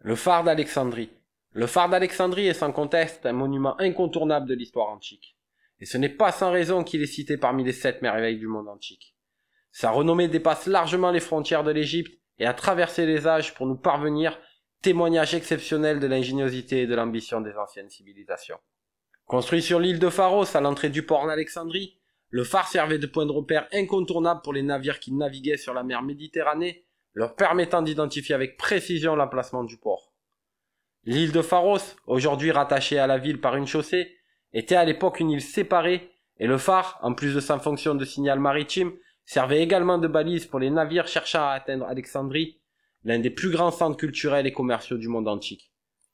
Le phare d'Alexandrie. Le phare d'Alexandrie est sans conteste un monument incontournable de l'histoire antique. Et ce n'est pas sans raison qu'il est cité parmi les 7 merveilles du monde antique. Sa renommée dépasse largement les frontières de l'Égypte et a traversé les âges pour nous parvenir, témoignage exceptionnel de l'ingéniosité et de l'ambition des anciennes civilisations. Construit sur l'île de Pharos à l'entrée du port d'Alexandrie, le phare servait de point de repère incontournable pour les navires qui naviguaient sur la mer Méditerranée, leur permettant d'identifier avec précision l'emplacement du port. L'île de Pharos, aujourd'hui rattachée à la ville par une chaussée, était à l'époque une île séparée, et le phare, en plus de sa fonction de signal maritime, servait également de balise pour les navires cherchant à atteindre Alexandrie, l'un des plus grands centres culturels et commerciaux du monde antique.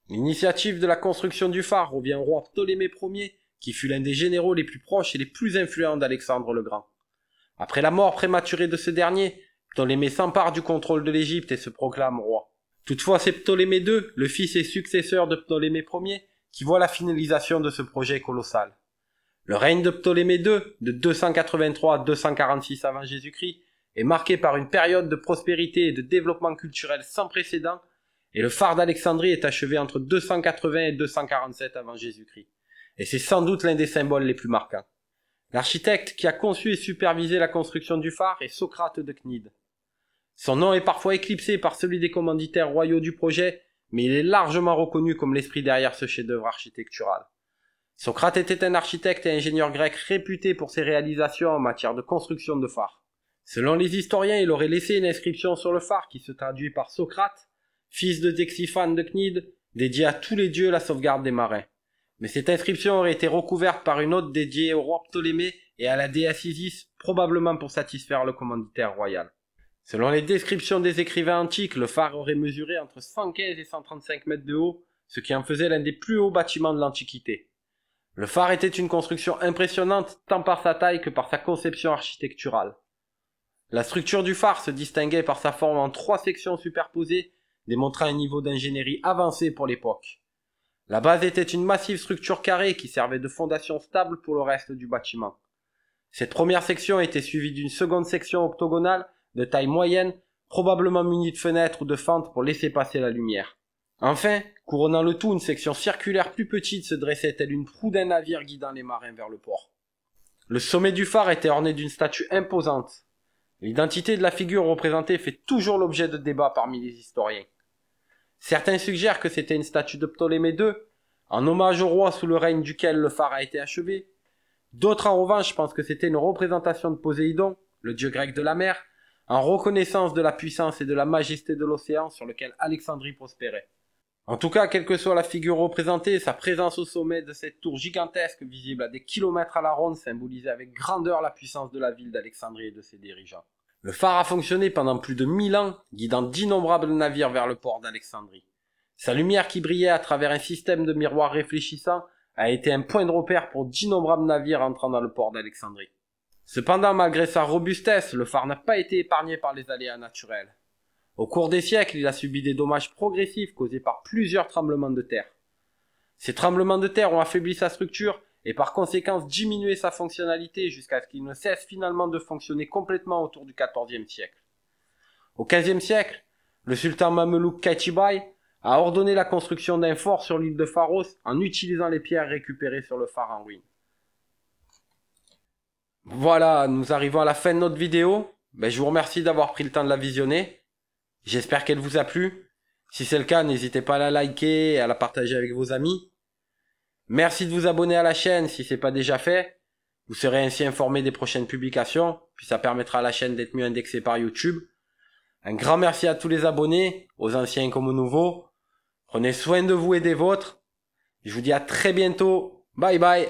L'initiative de la construction du phare revient au roi Ptolémée Ier, qui fut l'un des généraux les plus proches et les plus influents d'Alexandre le Grand. Après la mort prématurée de ce dernier, Ptolémée s'empare du contrôle de l'Égypte et se proclame roi. Toutefois, c'est Ptolémée II, le fils et successeur de Ptolémée Ier, qui voit la finalisation de ce projet colossal. Le règne de Ptolémée II, de 283 à 246 avant Jésus-Christ, est marqué par une période de prospérité et de développement culturel sans précédent, et le phare d'Alexandrie est achevé entre 280 et 247 avant Jésus-Christ. Et c'est sans doute l'un des symboles les plus marquants. L'architecte qui a conçu et supervisé la construction du phare est Socrate de Cnide. Son nom est parfois éclipsé par celui des commanditaires royaux du projet, mais il est largement reconnu comme l'esprit derrière ce chef-d'œuvre architectural. Socrate était un architecte et ingénieur grec réputé pour ses réalisations en matière de construction de phares. Selon les historiens, il aurait laissé une inscription sur le phare qui se traduit par Socrate, fils de Ctésiphane de Cnide, dédié à tous les dieux la sauvegarde des marins. Mais cette inscription aurait été recouverte par une autre dédiée au roi Ptolémée et à la déesse Isis, probablement pour satisfaire le commanditaire royal. Selon les descriptions des écrivains antiques, le phare aurait mesuré entre 115 et 135 mètres de haut, ce qui en faisait l'un des plus hauts bâtiments de l'Antiquité. Le phare était une construction impressionnante tant par sa taille que par sa conception architecturale. La structure du phare se distinguait par sa forme en 3 sections superposées, démontrant un niveau d'ingénierie avancé pour l'époque. La base était une massive structure carrée qui servait de fondation stable pour le reste du bâtiment. Cette première section était suivie d'une seconde section octogonale de taille moyenne, probablement munie de fenêtres ou de fentes pour laisser passer la lumière. Enfin, couronnant le tout, une section circulaire plus petite se dressait telle une proue d'un navire guidant les marins vers le port. Le sommet du phare était orné d'une statue imposante. L'identité de la figure représentée fait toujours l'objet de débats parmi les historiens. Certains suggèrent que c'était une statue de Ptolémée II, en hommage au roi sous le règne duquel le phare a été achevé. D'autres en revanche pensent que c'était une représentation de Poséidon, le dieu grec de la mer, en reconnaissance de la puissance et de la majesté de l'océan sur lequel Alexandrie prospérait. En tout cas, quelle que soit la figure représentée, sa présence au sommet de cette tour gigantesque, visible à des kilomètres à la ronde, symbolisait avec grandeur la puissance de la ville d'Alexandrie et de ses dirigeants. Le phare a fonctionné pendant plus de 1000 ans, guidant d'innombrables navires vers le port d'Alexandrie. Sa lumière qui brillait à travers un système de miroirs réfléchissants a été un point de repère pour d'innombrables navires entrant dans le port d'Alexandrie. Cependant, malgré sa robustesse, le phare n'a pas été épargné par les aléas naturels. Au cours des siècles, il a subi des dommages progressifs causés par plusieurs tremblements de terre. Ces tremblements de terre ont affaibli sa structure et par conséquent diminué sa fonctionnalité jusqu'à ce qu'il ne cesse finalement de fonctionner complètement autour du XIVe siècle. Au XVe siècle, le sultan mamelouk Qaitibay a ordonné la construction d'un fort sur l'île de Pharos en utilisant les pierres récupérées sur le phare en ruine. Voilà, nous arrivons à la fin de notre vidéo. Je vous remercie d'avoir pris le temps de la visionner. J'espère qu'elle vous a plu. Si c'est le cas, n'hésitez pas à la liker et à la partager avec vos amis. Merci de vous abonner à la chaîne si ce n'est pas déjà fait. Vous serez ainsi informé des prochaines publications, puis ça permettra à la chaîne d'être mieux indexée par YouTube. Un grand merci à tous les abonnés, aux anciens comme aux nouveaux. Prenez soin de vous et des vôtres. Je vous dis à très bientôt. Bye bye.